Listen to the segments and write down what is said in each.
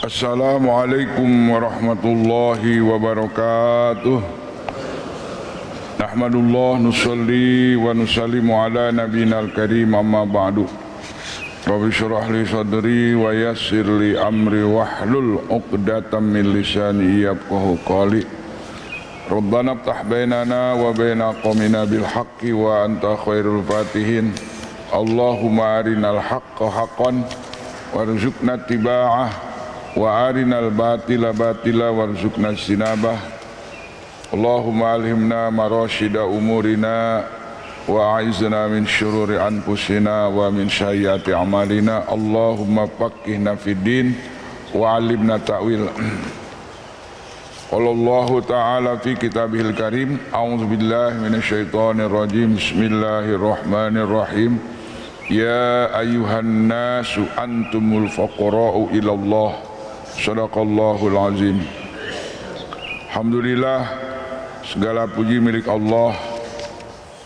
Assalamualaikum warahmatullahi wabarakatuh. Nahmadullah nusalli wa nusallimu ala nabiyinal karim amma ba'du. Rabbi syrah li sadri wa yassir li amri wahlul 'uqdatam min lisani yafqahu qawli. Rabbana iftah bainana wa baina qaumina bil haqqi wa anta khairul fatihin. Allahumma arinal haqqa haqqan warzuqna tiba'ah wa arinal batila batila warzuqna sinabah. Allahumma alhimna marashida umurina wa a'izna min syururi anfusina wa min sayyiati a'malina. Allahumma faqihna fid din wa 'allimna ta'wil. Qala Allahu ta'ala fi kitabihil karim, a'udzu billahi minasyaitonir rajim. Bismillahirrahmanirrahim. Ya ayyuhan nasu antumul fuqara'u ila Allah. Sadaqallahul azim. Alhamdulillah, segala puji milik Allah.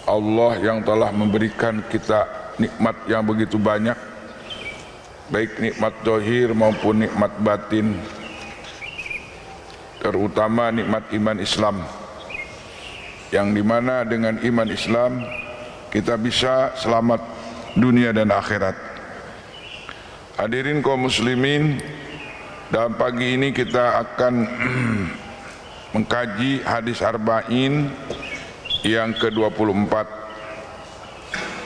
Allah yang telah memberikan kita nikmat yang begitu banyak, baik nikmat zahir maupun nikmat batin, terutama nikmat iman Islam, yang dimana dengan iman Islam kita bisa selamat dunia dan akhirat. Hadirin kaum muslimin, dalam pagi ini kita akan mengkaji hadis arba'in yang ke-24.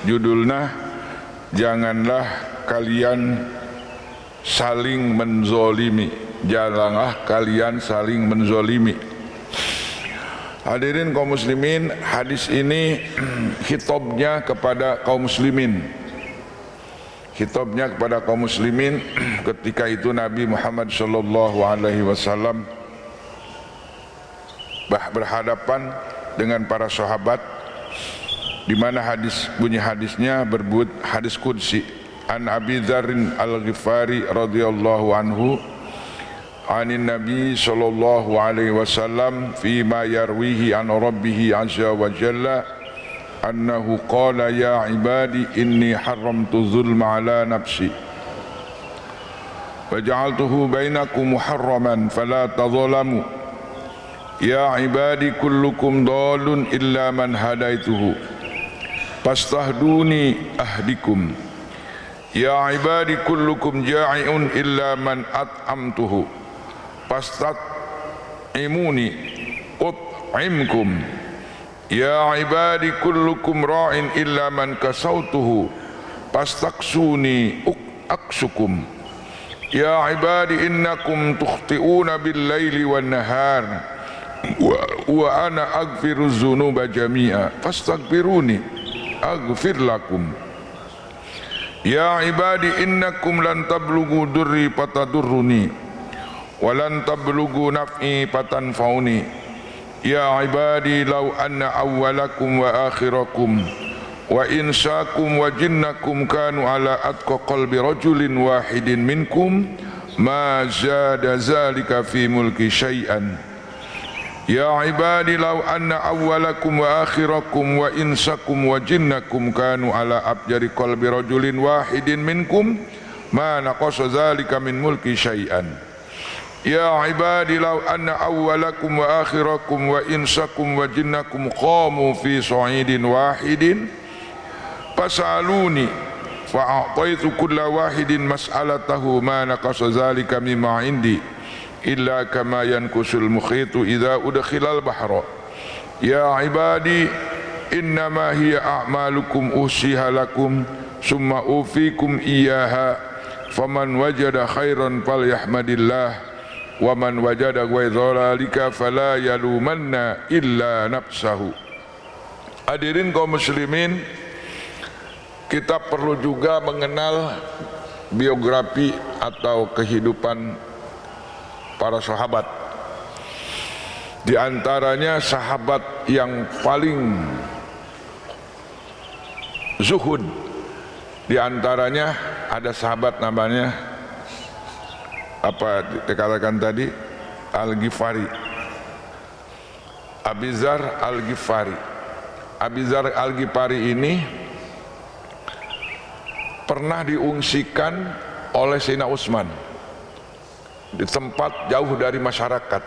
Judulnya, janganlah kalian saling menzolimi. Janganlah kalian saling menzolimi. Hadirin kaum muslimin, hadis ini khitabnya kepada kaum muslimin. Khitabnya kepada kaum muslimin ketika itu Nabi Muhammad sallallahu alaihi wasallam berhadapan dengan para sahabat, di mana bunyi hadisnya berbut hadis qudsi. An Abi Dzarrin Al-Ghifari radhiyallahu anhu anin Nabi sallallahu alaihi wasallam fi ma yarwihi an rabbih azza wa jalla annahu qala ya ibadi inni haramtu zulma ala nafsi wa ja'altuhu bainakum muharraman fala tadhalamu ya ibadi kullukum dhalun illa man hadaituhu fastahduni ahdikum ya ibadi kullukum ja'iun illa man at'amtuhu fastat'imuni ut'imkum ya ibadi kullukum ra'in illa man kasautuhu fastaksuni aksukum ya ibadi innakum tukhti'una bil laili wan nahar wa ana aghfiru dzunuba jami'a fastaghfiruni aghfir lakum ya ibadi innakum lan tablughu durri fatadurruni wa lan tablughu naf'i fatanfauni ya ibadi law anna awwalakum wa akhirakum wa insakum wa jinnakum kanu ala atqa qalbi rajulin wahidin minkum ma zada zalika fi mulki syai'an ya ibadi law anna awwalakum wa akhirakum wa insakum wa jinnakum kanu ala abjari qalbi rajulin wahidin minkum ma naqasa zalika min mulki syai'an ya ibadi law anna awwalakum wa akhirakum wa insakum wa jinnakum qamu fi sa'idin wahidin fasaluni fa'ataitu kulla wahidin mas'alatahu ma naqasa zalika mimma indi illa kama yankusul mukhitu idza udkhilal bahra ya ibadi innama hiya a'malukum usiha lakum summa ufikum iyyaha faman wajada khairan falyahmadillah wa man wajada ghayra dzalika fala yalumanna illa nafsahu. Hadirin kaum muslimin, kita perlu juga mengenal biografi atau kehidupan para sahabat. Di antaranya sahabat yang paling zuhud, di antaranya ada sahabat namanya apa dikatakan tadi, Al-Ghifari, Abi Dzar Al-Ghifari. Abi Dzar Al-Ghifari ini pernah diungsikan oleh Sayyidina Utsman. di tempat jauh dari masyarakat.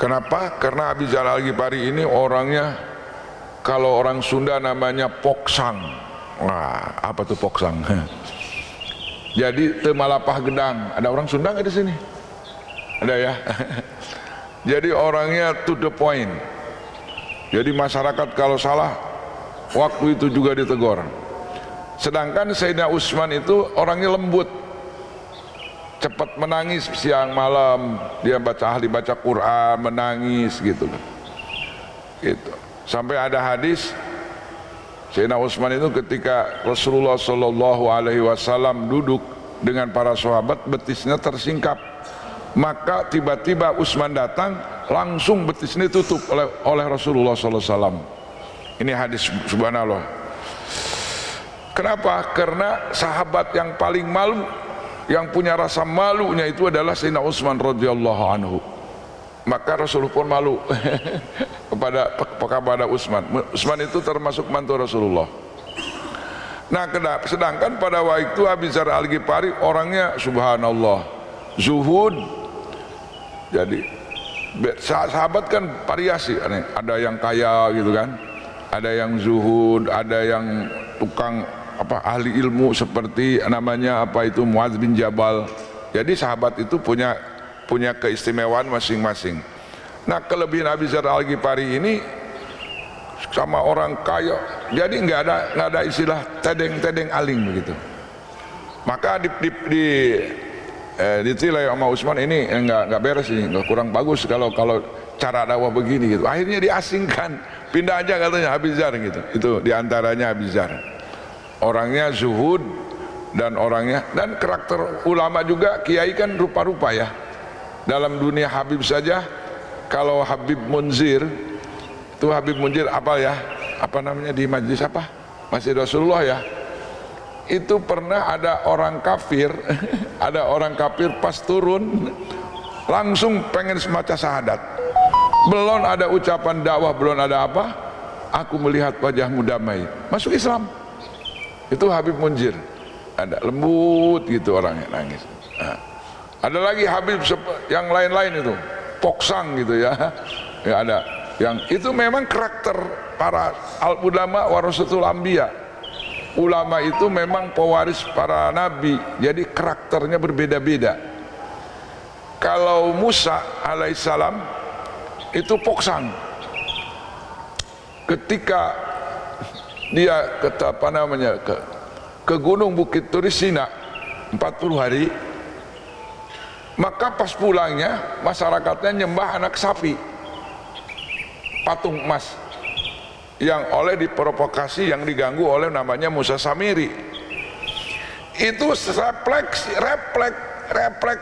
Kenapa? Karena Abi Dzar Al-Ghifari ini orangnya, kalau orang Sunda namanya poksang. Wah, apa tuh poksang? Jadi temalapah gedang. Ada orang Sunda nggak di sini? Ada ya. Jadi orangnya to the point. Jadi masyarakat kalau salah, waktu itu juga ditegur. Sedangkan Sayyidina Utsman itu orangnya lembut, cepat menangis siang malam, dia ahli baca Quran, menangis gitu. Sampai ada hadis Sayyidina Utsman itu ketika Rasulullah SAW duduk dengan para sahabat, betisnya tersingkap, maka tiba-tiba Utsman datang, langsung betisnya ditutup oleh Rasulullah SAW. Ini hadis, subhanallah. Kenapa? Karena sahabat yang paling malu, yang punya rasa malunya itu adalah Sayyidina Utsman radhiyallahu anhu. Maka Rasulullah pun malu kepada Utsman. Utsman itu termasuk mantu Rasulullah. Nah, sedangkan pada waktu itu Abi Dzar Al-Ghifari orangnya subhanallah zuhud. Jadi sahabat kan variasi, ada yang kaya gitu kan, ada yang zuhud, ada yang tukang ahli ilmu seperti namanya Muadz bin Jabal. Jadi sahabat itu punya keistimewaan masing-masing. Nah, kelebihan Abi Dzar Al-Ghifari ini sama orang kaya, jadi nggak ada istilah tedeng aling begitu. Maka ditilai sama Utsman, ini nggak beres, ini nggak, kurang bagus kalau cara dakwah begini gitu. Akhirnya diasingkan, pindah aja katanya Abi Dzar gitu. Itu diantaranya Abi Dzar. Orangnya zuhud dan karakter ulama juga. Kiai kan rupa-rupa ya. Dalam dunia Habib saja, kalau Habib Munzir itu apa namanya di majlis Masjid Rasulullah ya, itu pernah ada orang kafir ada orang kafir pas turun langsung pengen semacam syahadat, belum ada ucapan dakwah, belum ada apa, aku melihat wajahmu damai, masuk Islam. Itu Habib Munzir, ada lembut gitu orangnya, nangis. Nah, ada lagi Habib yang lain-lain itu poksang gitu ya. Ya ada yang itu memang karakter para ulama warasatul anbiya. Ulama itu memang pewaris para nabi, jadi karakternya berbeda-beda. Kalau Musa alaihissalam itu poksang, ketika dia ke gunung Bukit Turisina 40 hari, maka pas pulangnya masyarakatnya nyembah anak sapi, patung emas yang oleh diprovokasi, yang diganggu oleh namanya Musa Samiri. Itu refleks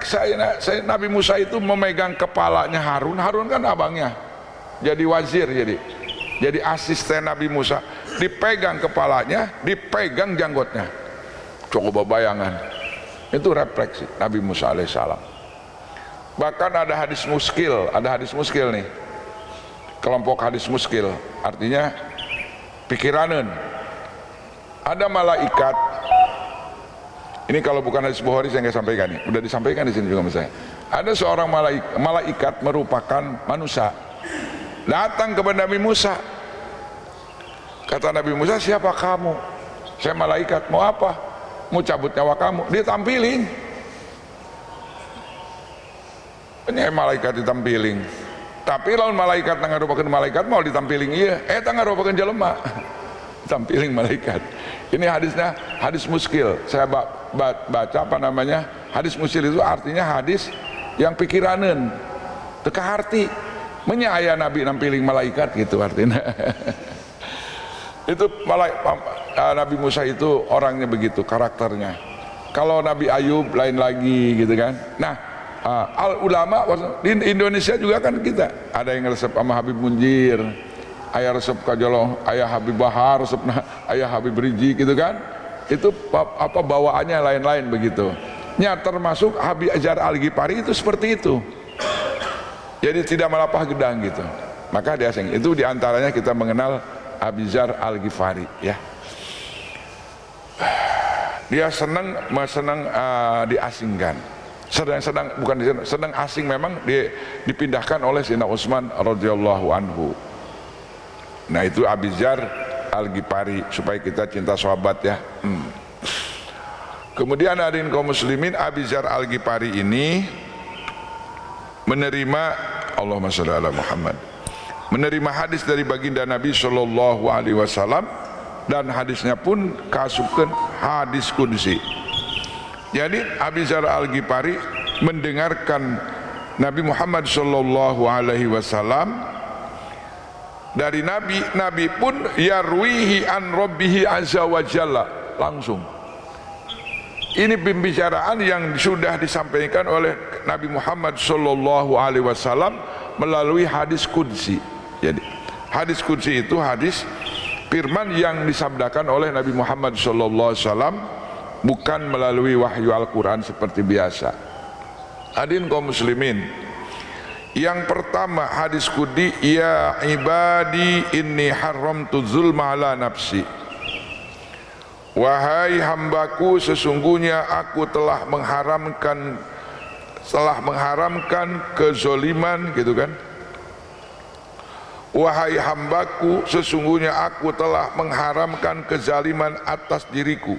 saya Nabi Musa itu memegang kepalanya Harun kan abangnya, jadi wazir, jadi asisten Nabi Musa, dipegang kepalanya, dipegang janggutnya. Coba bayangan, itu refleksi Nabi Musa alaihissalam. Bahkan ada hadis muskil nih, kelompok hadis muskil, artinya pikiranen. Ada malaikat, ini kalau bukan hadis Bukhari saya nggak sampaikan, nih udah disampaikan di sini juga sama saya. Ada seorang malaikat merupakan manusia, datang kepada Nabi Musa. Kata Nabi Musa, siapa kamu? Saya malaikat, mau apa? Mau cabut nyawa kamu? Dia tampilin. Ini malaikat ditampiling. Tapi lawan malaikat ngarupakeun malaikat mau ditampiling iya, ngarupakeun jelema. Tampiling malaikat. Ini hadisnya hadis muskil. Saya baca hadis muskil itu artinya hadis yang pikiranen, teka harti. Menyaya Nabi nampiling malaikat gitu artinya. Itu Nabi Musa itu orangnya begitu karakternya. Kalau Nabi Ayub lain lagi gitu kan. Nah, ulama di Indonesia juga kan kita ada yang resep sama Habib Munzir, ayah resep kajolo, ayah Habib Bahar, resep ayah Habib Riji gitu kan. Itu bawaannya lain-lain begitu. Termasuk Abi Dzar Al-Ghifari itu seperti itu. Jadi tidak malapah gedang gitu. Maka dia asing. Itu diantaranya kita mengenal Abi Dzar Al-Ghifari ya. Dia senang diasingkan. sedang asing memang dipindahkan oleh Sayyidina Utsman radhiyallahu anhu. Nah itu Abi Dzar Al-Ghifari, supaya kita cinta sahabat ya. Kemudian hadirin kaum muslimin, Abi Dzar Al-Ghifari ini menerima, Allahumma shalli ala Muhammad, menerima hadis dari baginda Nabi sallallahu alaihi wasallam, dan hadisnya pun kasupkeun hadis qudsi. Jadi Abi Dzar Al-Ghifari mendengarkan Nabi Muhammad sallallahu alaihi wasallam dari Nabi. Nabi pun yarwihi an rabbihi azza wa jalla, langsung. Ini pembicaraan yang sudah disampaikan oleh Nabi Muhammad sallallahu alaihi wasallam melalui hadis qudsi. Jadi hadis qudsi itu hadis firman yang disabdakan oleh Nabi Muhammad sallallahu alaihi wasallam, bukan melalui wahyu Al-Quran seperti biasa. Hadirin kaum muslimin, yang pertama hadis qudsi, ya ibadi inni haramtu zulma ala nafsi, wahai hambaku, sesungguhnya aku telah mengharamkan kezoliman, gitu kan. Wahai hambaku, sesungguhnya aku telah mengharamkan kezaliman atas diriku.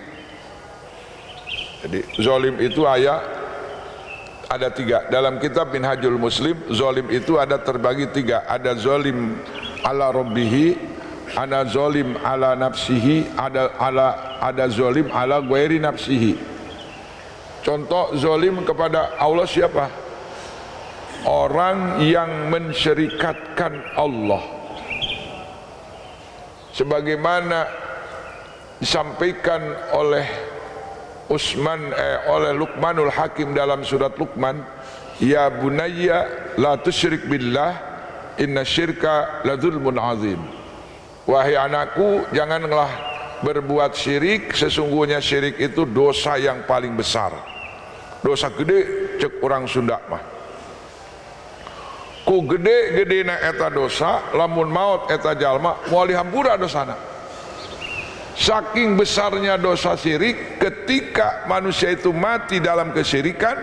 Jadi zolim itu ada tiga. Dalam kitab Minhajul Muslim, zolim itu ada terbagi tiga. Ada zolim ala rabbihi, ada zolim ala nafsihi, ada zolim ala ghairi nafsihi. Contoh zolim kepada Allah siapa? Orang yang mensyirikatkan Allah, sebagaimana disampaikan oleh oleh Luqmanul Hakim dalam surat Luqman, ya bunayya la tusyrik billah inna syirka la dzulmun azim. Wahai anakku, janganlah berbuat syirik, sesungguhnya syirik itu dosa yang paling besar. Dosa gede cek orang Sunda mah. Ku gede na eta dosa, lamun maut eta jalma moal dihampura dosana. Saking besarnya dosa syirik, ketika manusia itu mati dalam kesyirikan,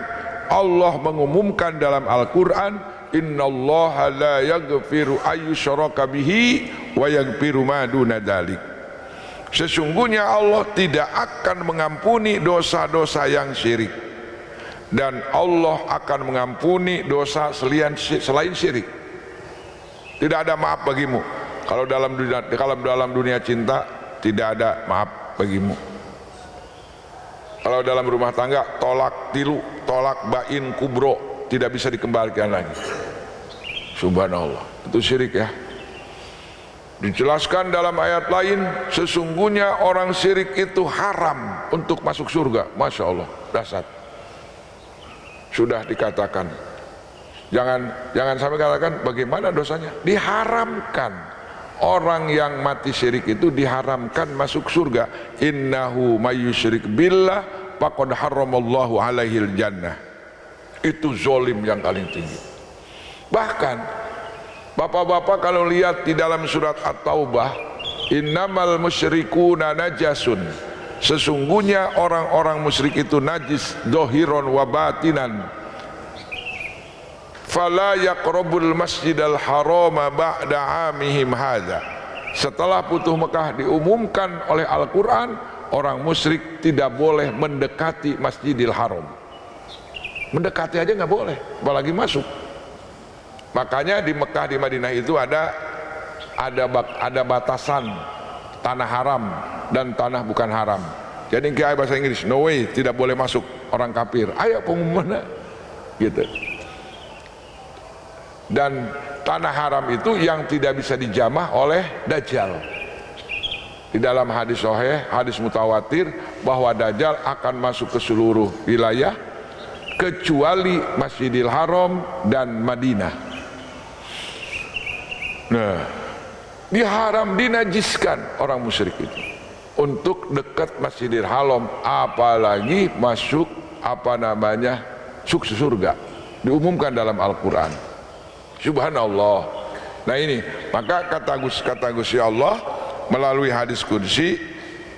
Allah mengumumkan dalam Al-Quran, innallaha la yaghfiru ayyushraka bihi wa yaghfiru ma duna dzalik. Sesungguhnya Allah tidak akan mengampuni dosa-dosa yang syirik, dan Allah akan mengampuni dosa selain syirik. Tidak ada maaf bagimu. Kalau dalam dunia cinta tidak ada maaf bagimu. Kalau dalam rumah tangga, tolak tilu, tolak bain kubro, tidak bisa dikembalikan lagi. Subhanallah, itu syirik ya. Dijelaskan dalam ayat lain, sesungguhnya orang syirik itu haram untuk masuk surga. Masya Allah, dahsyat. Sudah dikatakan, jangan sampai katakan bagaimana dosanya, diharamkan. Orang yang mati syirik itu diharamkan masuk surga. Innahu mayyusyrik billah faqad haramallahu alaihil jannah. Itu zolim yang paling tinggi. Bahkan bapak-bapak kalau lihat di dalam surat At-Taubah, innamal musyrikuna najasun, sesungguhnya orang-orang musyrik itu najis dohiron wa batinan, fala yaqrabul masjidal harama ba'da amihim hadza. Setelah Futuh Mekah diumumkan oleh Al-Quran, orang musyrik tidak boleh mendekati Masjidil Haram. Mendekati aja nggak boleh, apalagi masuk. Makanya di Mekah, di Madinah itu ada batasan tanah haram dan tanah bukan haram. Jadi kayak bahasa Inggris, no way, tidak boleh masuk orang kafir. Ayo pengumuman gitu. Dan tanah haram itu yang tidak bisa dijamah oleh Dajjal. Di dalam hadis sahih, hadis mutawatir, bahwa Dajjal akan masuk ke seluruh wilayah kecuali Masjidil Haram dan Madinah. Nah, diharam, dinajiskan orang musyrik itu untuk dekat Masjidil Haram, apalagi masuk surga. Diumumkan dalam Al-Quran. Subhanallah. Nah ini, maka kata Gusti Allah melalui hadis qudsi,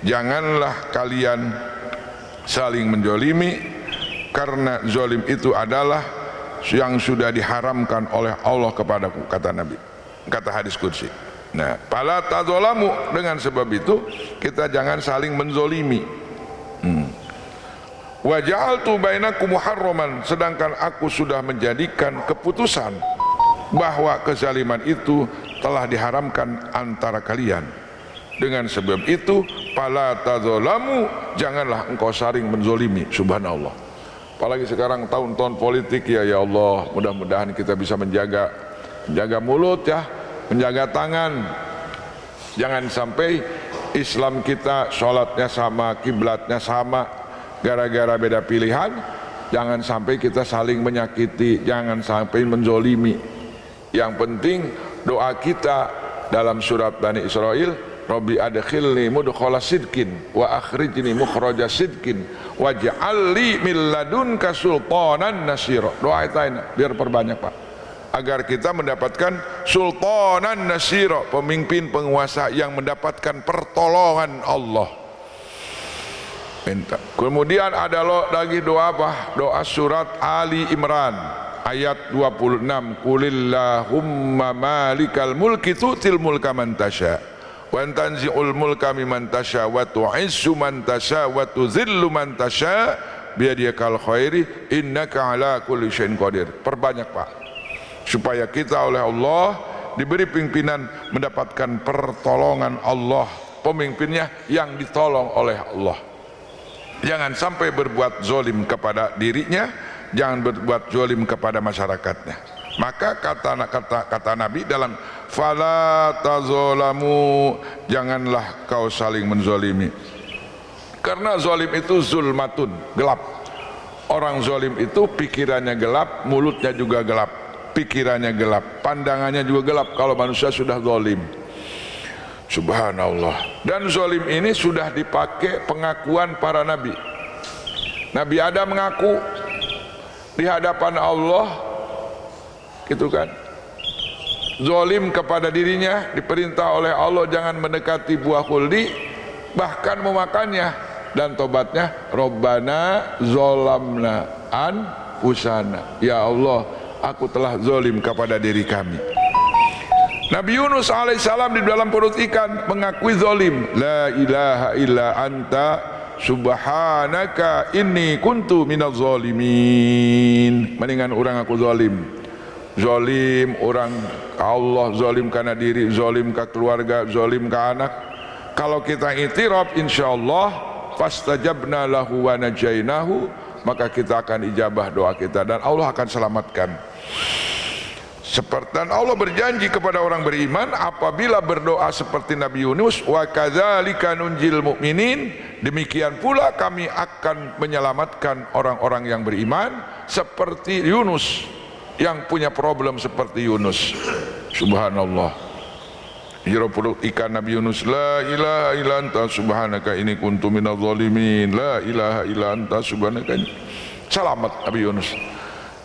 janganlah kalian saling menjolimi, karena zalim itu adalah yang sudah diharamkan oleh Allah kepadaku, kata Nabi, kata hadis qudsi. Nah, fala tadzalamu, dengan sebab itu kita jangan saling menzolimi. Wa ja'altu bainakum muharraman, sedangkan aku sudah menjadikan keputusan bahwa kezaliman itu telah diharamkan antara kalian. Dengan sebab itu fala tadzalamu, janganlah engkau saling menzolimi. Subhanallah. Apalagi sekarang tahun-tahun politik ya Allah, mudah-mudahan kita bisa menjaga mulut ya, menjaga tangan. Jangan sampai Islam kita sholatnya sama, kiblatnya sama, gara-gara beda pilihan. Jangan sampai kita saling menyakiti, jangan sampai menzolimi. Yang penting doa kita dalam surat Bani Israil, Rabbi adkhilni mudkhala sidqin wa akhrijni mukhraja sidqin waj'alli min ladunka sultanan nasira. Doa itu biar perbanyak Pak, agar kita mendapatkan sultanan nasira, pemimpin penguasa yang mendapatkan pertolongan Allah. Minta. Kemudian ada lagi doa apa? Doa surat Ali Imran ayat 26, qulillahumma malikal mulki tu'til mulka man tasya wa tanzi'ul mulka mimman tasya wa tu'izzu man tasya wa tuzillu man tasya biyadikal khairi innaka ala kulli syai'in qadir. Perbanyak Pak, supaya kita oleh Allah diberi pimpinan, mendapatkan pertolongan Allah, pemimpinnya yang ditolong oleh Allah. Jangan sampai berbuat zalim kepada dirinya, jangan berbuat zalim kepada masyarakatnya. Maka kata Nabi dalam fala tazalamu, janganlah kau saling menzolimi, karena zalim itu zulmatun, gelap. Orang zalim itu pikirannya gelap, mulutnya juga gelap, pikirannya gelap, pandangannya juga gelap kalau manusia sudah zalim. Subhanallah. Dan zalim ini sudah dipakai pengakuan para nabi. Nabi Adam mengaku di hadapan Allah, gitu kan, zalim kepada dirinya, diperintah oleh Allah jangan mendekati buah khuldi, bahkan memakannya, dan tobatnya Rabbana zolamna anfusana, ya Allah aku telah zalim kepada diri kami. Nabi Yunus alaihissalam di dalam perut ikan mengakui zalim, la ilaha illa anta subhanaka inni kuntu minaz zalimin. Mendingan orang aku zalim orang Allah, zalim karena diri, zalim ke keluarga, zalim ke anak. Kalau kita itiraf, insyaallah fastajabna lahu wa najainahu, maka kita akan ijabah doa kita dan Allah akan selamatkan. Dan Allah berjanji kepada orang beriman apabila berdoa seperti Nabi Yunus, wa kadzalika nunjil mu'minin, demikian pula kami akan menyelamatkan orang-orang yang beriman seperti Yunus, yang punya problem seperti Yunus. Subhanallah. Jero perut ikan Nabi Yunus, la ilaha illa anta subhanaka inni kuntu minadz zalimin, la ilaha illa anta subhanaka. Selamat Nabi Yunus.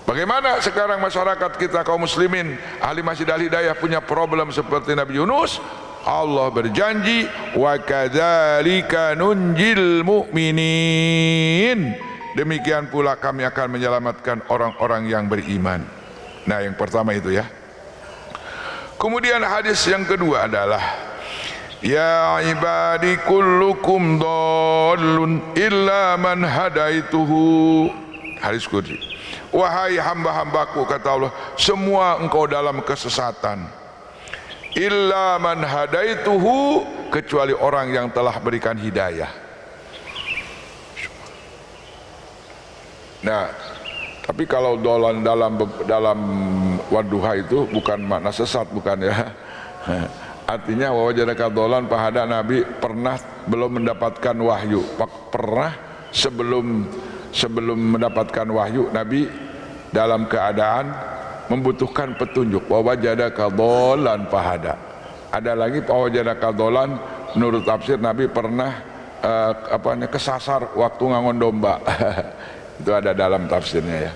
Bagaimana sekarang masyarakat kita kaum muslimin ahli Masjid Al-Hidayah punya problem seperti Nabi Yunus? Allah berjanji, wa kadzalika nunjil mu'minin, demikian pula kami akan menyelamatkan orang-orang yang beriman. Nah, yang pertama itu ya. Kemudian hadis yang kedua adalah, ya ibadi kullukum dhallun illa man hadaituhu. Hadis qudsi. Wahai hamba-hambaku, kata Allah, semua engkau dalam kesesatan, illa man hadaituhu, kecuali orang yang telah berikan hidayah. Nah, tapi kalau dolan dalam wadduha itu bukan makna sesat, bukan ya. Artinya bahwa jadaka dolan pahada Nabi pernah belum mendapatkan wahyu, pernah sebelum mendapatkan wahyu Nabi dalam keadaan membutuhkan petunjuk, bahwa jadaka dolan pahada. Ada lagi bahwa jadaka dolan, menurut tafsir Nabi pernah kesasar waktu ngangon domba. Itu ada dalam tafsirnya ya.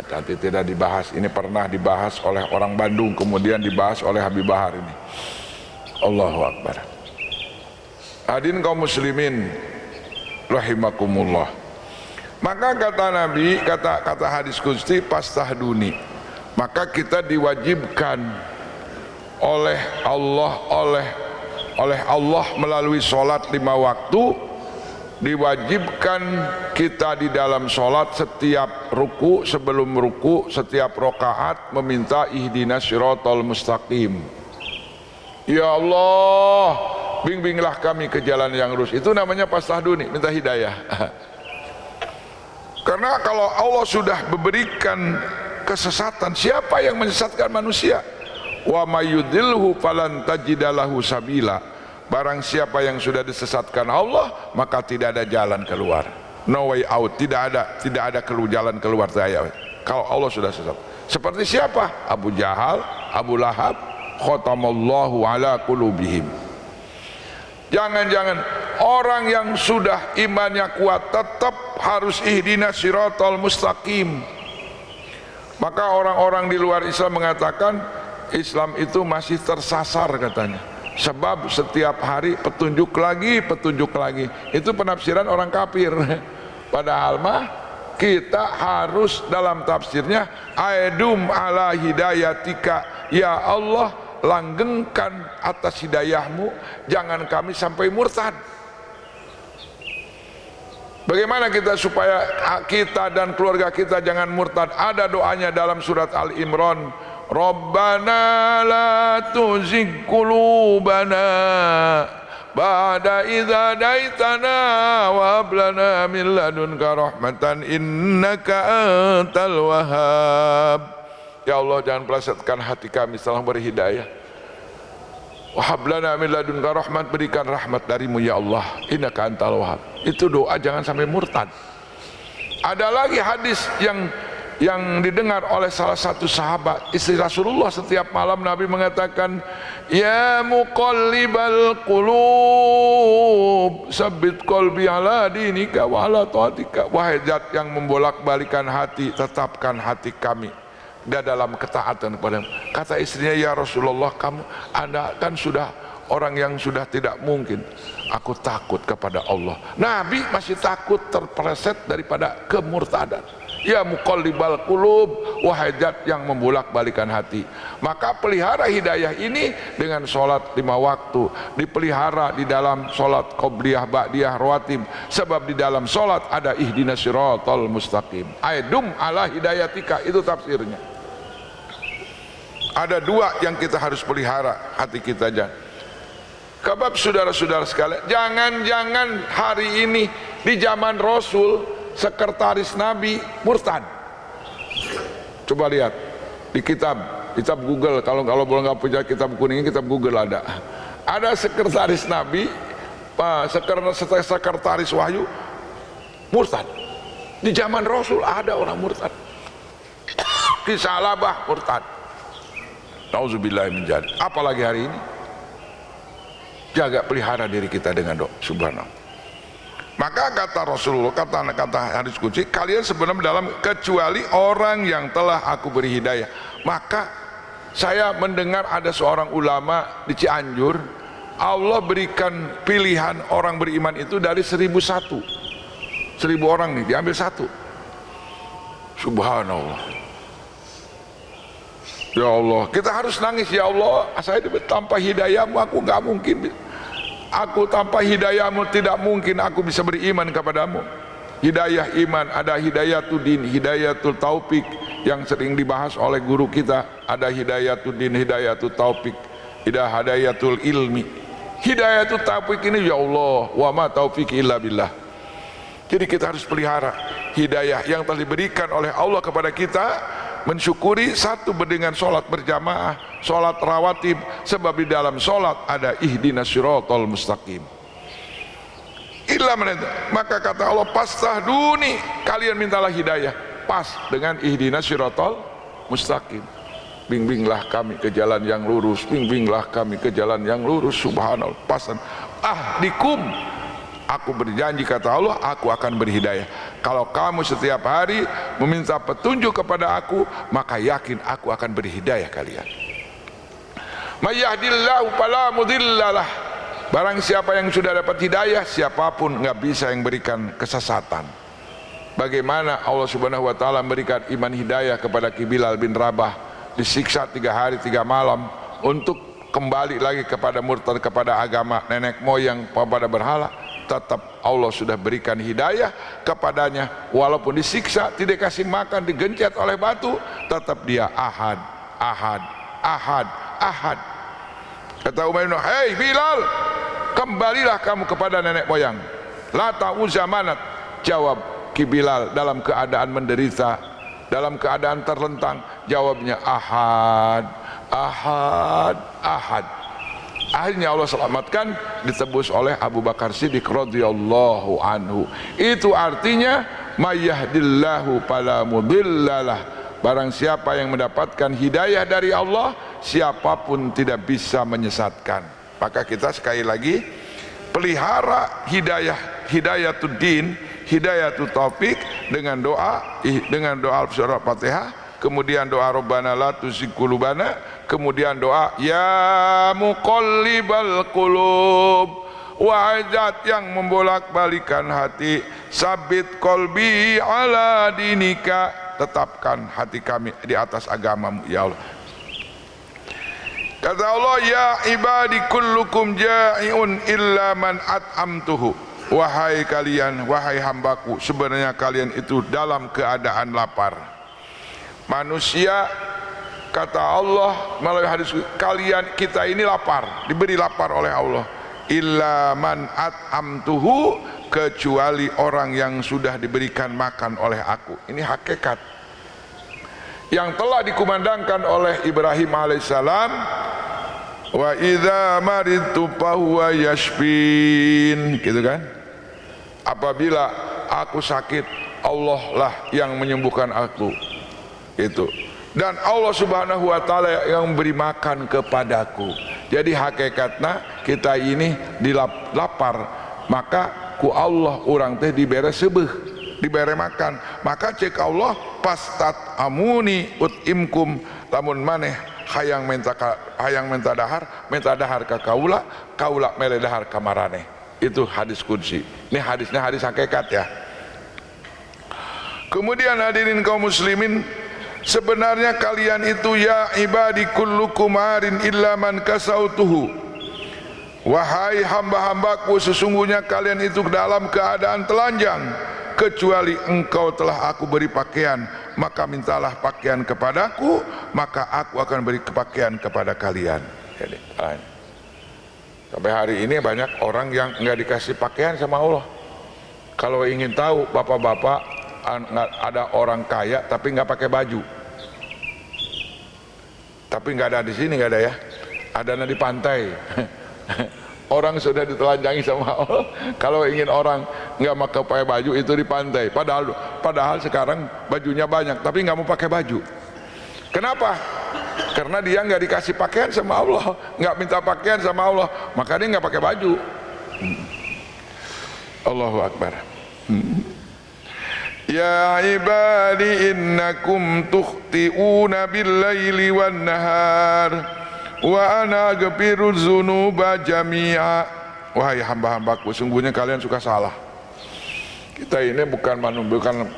Nanti tidak dibahas, ini pernah dibahas oleh orang Bandung, kemudian dibahas oleh Habib Bahar ini. Allahu Akbar. Hadirin kaum muslimin rahimakumullah. Maka kata Nabi, kata hadis qudsi, pastahduni, maka kita diwajibkan oleh Allah melalui sholat 5 waktu, diwajibkan kita di dalam sholat setiap ruku, sebelum ruku, setiap rokaat meminta ihdinas siratal mustaqim. Ya Allah, bimbinglah kami ke jalan yang lurus. Itu namanya pastahduni, minta hidayah. Karena kalau Allah sudah memberikan kesesatan, siapa yang menyesatkan manusia? Wa mayyudilhu falan tajidalahu sabila. Barang siapa yang sudah disesatkan Allah, maka tidak ada jalan keluar. No way out, tidak ada jalan keluar saya. Kalau Allah sudah sesat. Seperti siapa? Abu Jahal, Abu Lahab, khatamallahu ala qulubihim. Jangan-jangan orang yang sudah imannya kuat tetap harus ihdinas siratal mustaqim. Maka orang-orang di luar Islam mengatakan Islam itu masih tersasar katanya. Sebab setiap hari petunjuk lagi. Itu penafsiran orang kafir. Padahal mah kita harus dalam tafsirnya aidum ala hidayatika, ya Allah, langgengkan atas hidayahmu, jangan kami sampai murtad. Bagaimana kita supaya kita dan keluarga kita jangan murtad? Ada doanya dalam surat Al-Imran, Rabbana la tuzigh qulubana ba'da idh hadaitana wa hab lana min ladunka rahmatan innaka antal wahhab. Ya Allah, jangan pelesetkan hati kami setelah berhidayah. Wa hab lana min ladunka rahmat, berikan rahmat darimu ya Allah, innaka antal wahhab. Itu doa jangan sampai murtad. Ada lagi hadis yang didengar oleh salah satu sahabat, istri Rasulullah. Setiap malam Nabi mengatakan, ya muqallibal qulub sabbit qalbi ala dinika wa ala taatika. Wahai zat yang membolak-balikan hati, tetapkan hati kami dalam ketaatan kepadamu. Kata istrinya, ya Rasulullah, Anda kan sudah orang yang sudah tidak mungkin. Aku takut kepada Allah. Nabi masih takut terpeleset daripada kemurtadan. Ya muqallibal qulub, wahai zat yang membolak-balikan hati. Maka pelihara hidayah ini dengan sholat 5 waktu, dipelihara di dalam sholat qobliyah, ba'diyah, rawatib. Sebab di dalam sholat ada ihdinas siratal mustaqim, aidum ala hidayatika. Itu tafsirnya. Ada 2 yang kita harus pelihara hati kita aja. Sebab saudara-saudara sekalian, jangan-jangan hari ini di zaman Rasul sekretaris Nabi murtad. Coba lihat di kitab Google, kalau boleh nggak punya kitab kuning, kitab Google ada sekretaris Nabi, sekretaris wahyu murtad. Di zaman Rasul ada orang murtad. Kisah Labah murtad. Nauzubillah min dzalik. Apalagi hari ini. Jaga pelihara diri kita dengan doa. Subhanallah. Maka kata Rasulullah, kata hadis qudsi, kalian sebenarnya dalam kecuali orang yang telah aku beri hidayah. Maka saya mendengar ada seorang ulama di Cianjur, Allah berikan pilihan orang beriman itu dari 1001. 1000 orang nih diambil 1. Subhanallah. Ya Allah, kita harus nangis, ya Allah, saya tanpa hidayahmu aku gak mungkin. Aku tanpa hidayahmu tidak mungkin aku bisa beriman kepadamu. Hidayah iman, ada hidayatul din, hidayatul taufik yang sering dibahas oleh guru kita. Ada hidayatul din, hidayatul taufik, hidayatul ilmi. Hidayatul taufik ini ya Allah, wa ma taufik illa billah. Jadi kita harus pelihara hidayah yang telah diberikan oleh Allah kepada kita. Mensyukuri, satu dengan sholat berjamaah, sholat rawatib. Sebab di dalam sholat ada ihdinas siratal mustaqim. Maka kata Allah, pastahduni, kalian mintalah hidayah pas dengan ihdinas siratal mustaqim. Bimbinglah kami ke jalan yang lurus, bimbinglah kami ke jalan yang lurus. Subhanallah. Pasan ahdikum, aku berjanji kata Allah, aku akan berhidayah. Kalau kamu setiap hari meminta petunjuk kepada aku, maka yakin aku akan berhidayah kalian. May yahdihillahu fala mudhillalah. Barang siapa yang sudah dapat hidayah, siapapun nggak bisa yang berikan kesesatan. bagaimana Allah Subhanahu wa taala memberikan iman hidayah kepada Ki Bilal bin Rabah, disiksa 3 hari 3 malam untuk kembali lagi kepada murtad, kepada agama nenek moyang pada berhala. Tetap Allah sudah berikan hidayah kepadanya, walaupun disiksa, tidak kasih makan, digencet oleh batu, tetap dia ahad, ahad, ahad, ahad. Kata Umayyah, hei Bilal, kembalilah kamu kepada nenek moyang. Lata Uzza Manat. Jawab Ki Bilal dalam keadaan menderita, dalam keadaan terlentang, jawabnya ahad, ahad, ahad. Akhirnya Allah selamatkan, ditebus oleh Abu Bakar Siddiq radhiyallahu anhu. Itu artinya mayyahdillahu fala mudhillalah. Barang siapa yang mendapatkan hidayah dari Allah, siapapun tidak bisa menyesatkan. Maka kita sekali lagi pelihara hidayah, hidayatud din, hidayatul taufik dengan doa surah Fatihah, kemudian doa Rabbana la tuzigh qulubana, kemudian doa ya muqallibal qulub, wajat yang membolak-balikan hati, sabit qalbi ala dinika, tetapkan hati kami di atas agamamu ya Allah. Kata Allah, ya ibadi kullukum ja'iun illa man at'amtuhu. Wahai kalian, wahai hambaku, sebenarnya kalian itu dalam keadaan lapar. Manusia, kata Allah melalui hadis, kalian, kita ini lapar, diberi lapar oleh Allah. Illa man at'amtuhu, kecuali orang yang sudah diberikan makan oleh aku. Ini hakikat yang telah dikumandangkan oleh Ibrahim alaihissalam. Wa idza maridtu fahuwa yashfin, gitu kan? Apabila aku sakit, Allah lah yang menyembuhkan aku. Itu. Dan Allah Subhanahu wa taala yang memberi makan kepadaku. Jadi hakikatnya kita ini dilapar, maka ku Allah orang teh dibere sebeuh, dibere makan. Maka cek Allah, pastat amuni utimkum, lamun maneh hayang minta dahar ka kaula, kaula mere dahar ka maraneh. Itu hadis qudsi. Ini hadisnya hadis hakikat ya. Kemudian hadirin kaum muslimin, sebenarnya kalian itu ya ibadi kullukum arin illa man kasautuhu. Wahai hamba-hambaku, sesungguhnya kalian itu dalam keadaan telanjang, kecuali engkau telah aku beri pakaian, maka mintalah pakaian kepadaku, maka aku akan beri pakaian kepada kalian. Jadi, sampai hari ini banyak orang yang nggak dikasih pakaian sama Allah. Kalau ingin tahu, bapak-bapak, ada orang kaya tapi nggak pakai baju. Tapi nggak ada di sini, nggak ada ya. Ada di pantai. Orang sudah ditelanjangi sama Allah. Kalau ingin orang nggak mau pakai baju, itu di pantai. Padahal sekarang bajunya banyak, tapi nggak mau pakai baju. Kenapa? Karena dia nggak dikasih pakaian sama Allah, nggak minta pakaian sama Allah, maka dia nggak pakai baju. Allahu Akbar. Ya ibadi innakum tukhti'una bil-laili wan-nahar wa ana aghfiru dzunuba jami'a. Wahai hamba-hambaku, sungguhnya kalian suka salah. Kita ini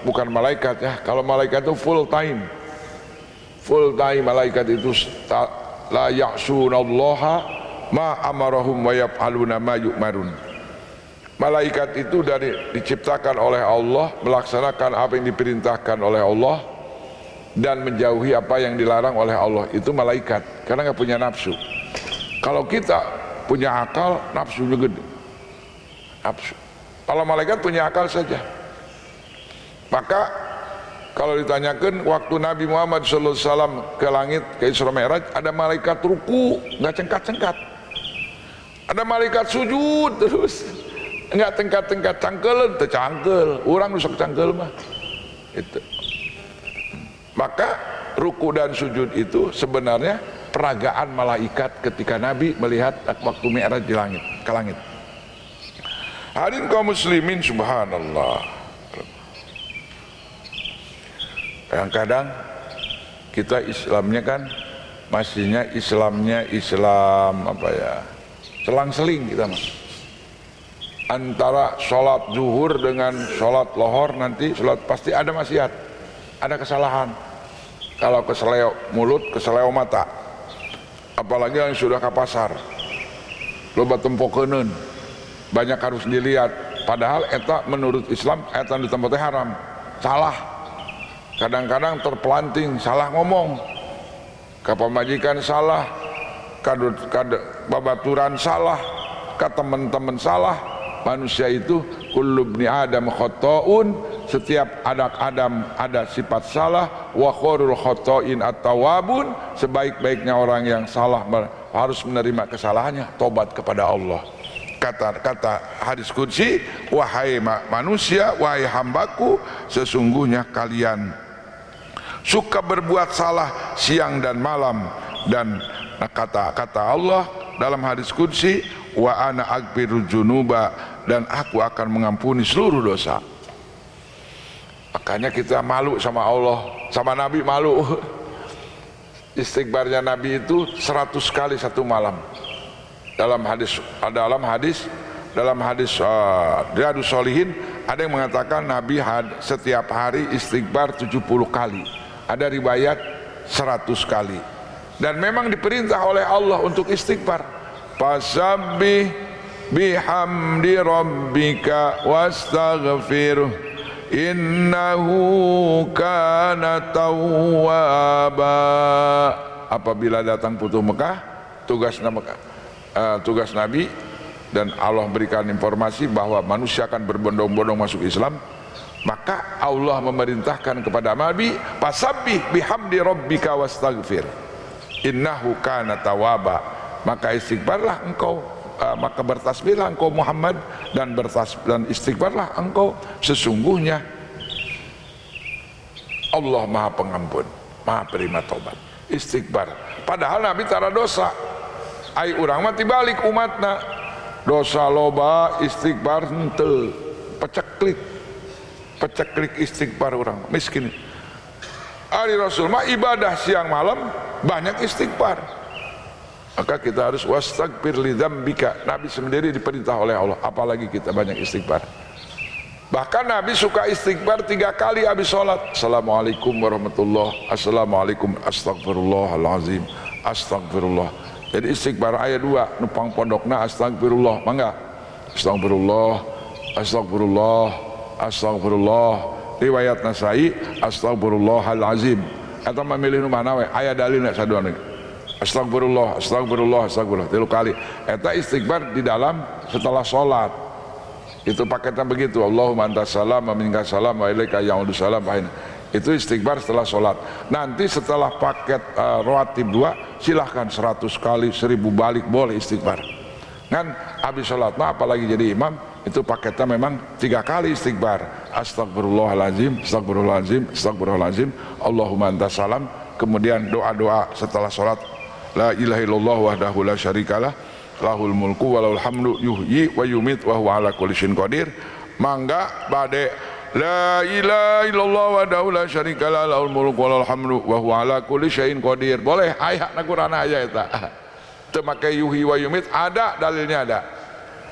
bukan malaikat ya. Kalau malaikat itu full time. Full time malaikat itu la ya'sunallaha ma amarahum wa yaf'aluna ma yu'marun. Malaikat itu diciptakan oleh Allah, melaksanakan apa yang diperintahkan oleh Allah dan menjauhi apa yang dilarang oleh Allah. Itu malaikat, karena nggak punya nafsu. Kalau kita punya akal, nafsunya gede. Nafsu. Kalau malaikat punya akal saja. Maka kalau ditanyakan waktu Nabi Muhammad SAW ke langit, ke Isra Mi'raj, ada malaikat ruku, nggak cengkat-cengkat. Ada malaikat sujud terus, nggak tengkat-tengkat, cangkel, tercangkel. Orang rusak cangkel mah. Itu. Maka ruku dan sujud itu sebenarnya peragaan malaikat ketika Nabi melihat waktu Mi'raj di langit, ke langit. Hadirin kaum muslimin, subhanallah. Kadang-kadang kita Islamnya kan masihnya Islam apa ya, selang-seling kita mah. antara sholat zuhur dengan sholat lohor nanti sholat pasti ada maksiat, ada kesalahan. Kalau keseleo mulut, keseleo mata, apalagi yang sudah ke pasar, loba tempokeun, banyak harus dilihat. Padahal eta menurut Islam eta di tempatnya haram, salah. Kadang-kadang terpelanting, salah ngomong, ke pemajikan salah, babaturan salah, ke teman-teman salah. Manusia itu kullu ibni adam khata'un, setiap anak Adam ada sifat salah. Wa khairul khata'in at-tawwabun, sebaik-baiknya orang yang salah harus menerima kesalahannya, tobat kepada Allah. Kata hadis qudsi, wahai manusia, wahai hambaku, sesungguhnya kalian suka berbuat salah siang dan malam, dan kata Allah dalam hadis qudsi, wa ana aghfirul dzunuba, dan aku akan mengampuni seluruh dosa. Makanya kita malu sama Allah, sama Nabi malu. Istighbarnya Nabi itu 100 kali satu malam. Dalam hadis Riyadhus Shalihin ada yang mengatakan Nabi setiap hari istighbar 70 kali. Ada riwayat 100 kali. Dan memang diperintah oleh Allah untuk istighfar. Fasabbih bihamdi rabbika wastaghfiruh innahu kana tawwaba. Apabila datang Futuh Mekah, tugas Nabi, dan Allah berikan informasi bahwa manusia akan berbondong-bondong masuk Islam, maka Allah memerintahkan kepada Nabi, fasabbih bihamdi rabbika wastaghfir innahu kana tawwaba. Maka istighfarlah engkau, maka bertasbihlah engkau Muhammad, dan istighfarlah engkau, sesungguhnya Allah Maha Pengampun, Maha Penerima Taubat. Istighfar, padahal Nabi tara dosa. Ai urang mah tibalik umatna, dosa loba istighfar henteu, peceklik istighfar orang miskin. Ari Rasul mah ibadah siang malam banyak istighfar. Maka kita harus wastaghfir li dzambika. Nabi sendiri diperintah oleh Allah, apalagi kita banyak istighfar. Bahkan Nabi suka istighfar 3 kali habis sholat. Assalamualaikum warahmatullahi, assalamualaikum, astagfirullahalazim, astagfirullah. Jadi istighfar ayat 2 nupang pondokna astagfirullah, mangga astagfirullah, astagfirullah, astagfirullah. Riwayat Nasai astagfirullahalazim. Eta memilih nu mana we? Aya dalilna saduana. Astagfirullah, astagfirullah, astagfirullah 3 kali. Eta istighfar di dalam setelah salat. Itu paketnya begitu. Allahumma antas salam wa minkas salam wa ilaika ya'udus salam. Itu istighfar setelah sholat. Nanti setelah paket rawatib 2, silahkan 100 kali, 1000 balik boleh istighfar. Kan habis sholat mah apalagi jadi imam, itu paketnya memang 3 kali istighfar. Astagfirullahalazim, astagfirullahalazim, astagfirullahalazim, Allahumma antas salam. Kemudian doa-doa setelah sholat, la ilaha illallah wahdahu la syarikalah, lahul mulku walahul hamdu yuhyi wa yumit wa huwa ala kulli syai'in qadir. Mangga bade la ilaha illallah wahdahu la syarikalah, lahul mulku walahul hamdu wa huwa ala kulli syai'in qadir. Boleh aya na Qur'an aya eta. Teu make yuhyi wa yumit, ada dalilnya,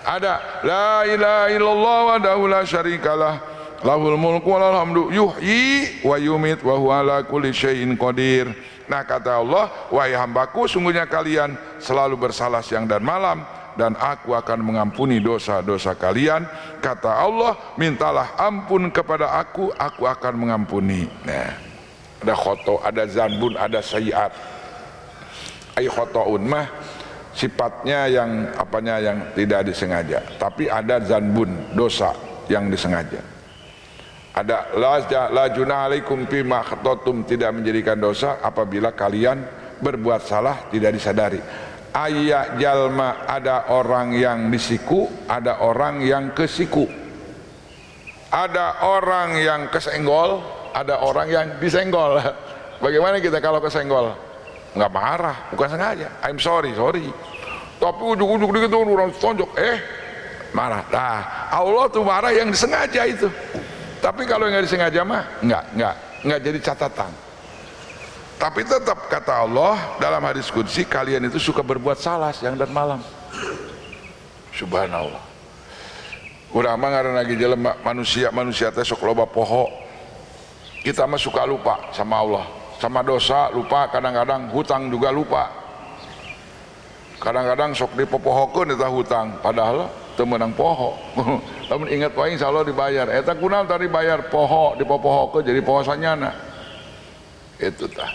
ada la ilaha illallah wahdahu la syarikalah, lahul mulku walahul hamdu yuhyi wa yumit wa huwa ala kulli syai'in qadir. Nah kata Allah, wahai hambaku, sungguhnya kalian selalu bersalah siang dan malam, dan aku akan mengampuni dosa-dosa kalian. Kata Allah, mintalah ampun kepada aku akan mengampuni. Nah, ada khoto, ada zanbun, ada sayiat. Ay khotoun mah sifatnya yang apanya yang tidak disengaja, tapi ada zanbun, dosa yang disengaja. Ada la junah alaikum fima khatatum, tidak menjadikan dosa apabila kalian berbuat salah tidak disadari. Ayat jalma, ada orang yang disiku, ada orang yang kesiku, ada orang yang kesenggol, ada orang yang disenggol. Bagaimana kita kalau kesenggol? Nggak marah, bukan sengaja, I'm sorry. Tapi ujung-ujung gitu orang tonjok, marah. Nah, Allah tuh marah yang disengaja itu. Tapi kalau yang nggak disengaja mah nggak jadi catatan. Tapi tetap kata Allah dalam hadis qudsi, kalian itu suka berbuat salah siang dan malam. Subhanallah. Urang mah ngaranna ge jelema manusia teh sok loba poho. Kita mah suka lupa sama Allah, sama dosa lupa, kadang-kadang hutang juga lupa. Kadang-kadang sok dipopohokeun eta hutang, padahal teu meunang poho. Lamun inget wae insyaallah dibayar. Eta kunaon tadi bayar poho, dipopohokeun jadi poho sanyana. Itu tah.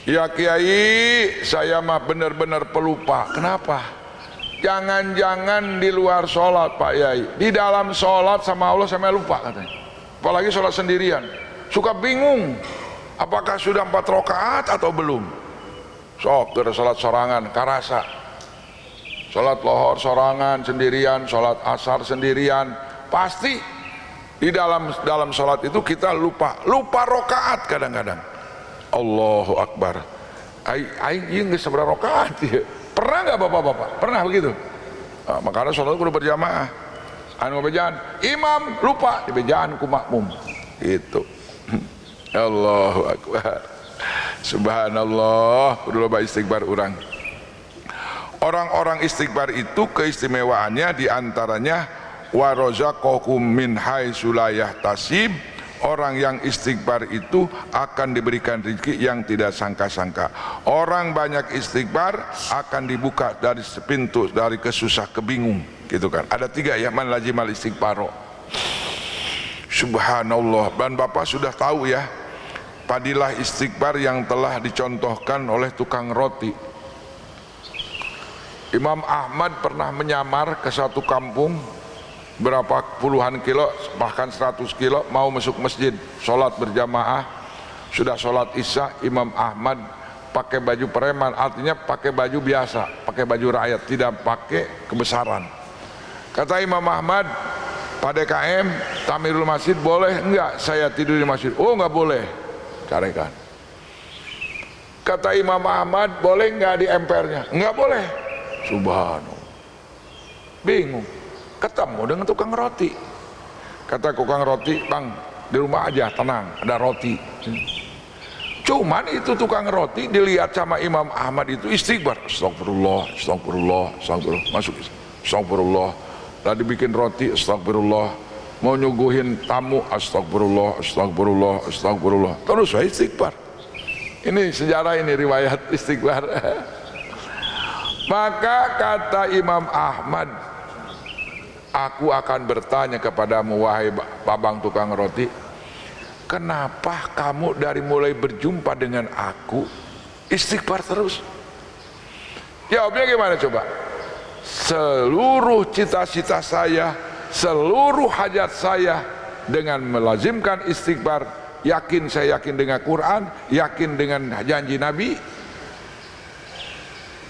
Ya Kiai, saya mah benar-benar pelupa. Kenapa? Jangan-jangan di luar sholat Pak Yai, di dalam sholat sama Allah saya lupa katanya. Apalagi sholat sendirian, suka bingung apakah sudah 4 rakaat atau belum. Sok ke sholat sorangan karasa, sholat lohor sorangan sendirian, sholat asar sendirian, pasti di dalam sholat itu kita lupa rakaat kadang-kadang. Allahu Akbar. Aing ieu geus sabaraha rakaat ieu? Pernah nggak bapak-bapak? Pernah begitu? Nah, makanya sholat kudu berjamaah. Anu bejaan, imam lupa dibejaan ku makmum. Itu. Allahu Akbar. Subhanallah. Kudu loba istighfar urang. Orang-orang istighfar itu keistimewaannya diantaranya wa razaqakum min haitsu la yahtasib. Orang yang istighfar itu akan diberikan rezeki yang tidak sangka-sangka. Orang banyak istighfar akan dibuka dari pintu dari kesusah kebingung, gitu kan. Ada 3 ya, man lazimal istighfaro. Subhanallah. Dan Bapak sudah tahu ya fadilah istighfar yang telah dicontohkan oleh tukang roti. Imam Ahmad pernah menyamar ke satu kampung berapa puluhan kilo bahkan 100 kilo mau masuk masjid sholat berjamaah. Sudah sholat isya, Imam Ahmad pakai baju preman, artinya pakai baju biasa, pakai baju rakyat, tidak pakai kebesaran. Kata Imam Ahmad, Pak DKM tamirul masjid boleh enggak saya tidur di masjid? Oh enggak boleh, carekan. Kata Imam Ahmad, boleh enggak di empernya? Enggak boleh. Subhanallah, bingung. Ketemu dengan tukang roti. Kata tukang roti, bang di rumah aja tenang, ada roti. Cuman itu tukang roti dilihat sama Imam Ahmad itu istighfar, astagfirullah, astagfirullah, astagfirullah, masuk, astagfirullah. Tadi bikin roti, astagfirullah. Mau nyuguhin tamu, astagfirullah, astagfirullah, astagfirullah. Terus saya istighfar. Ini sejarah, ini riwayat istighfar. Maka kata Imam Ahmad, aku akan bertanya kepadamu wahai babang tukang roti, kenapa kamu dari mulai berjumpa dengan aku istighfar terus? Jawabnya gimana coba? Seluruh cita-cita saya, seluruh hajat saya dengan melazimkan istighfar, saya yakin dengan Quran, yakin dengan janji Nabi,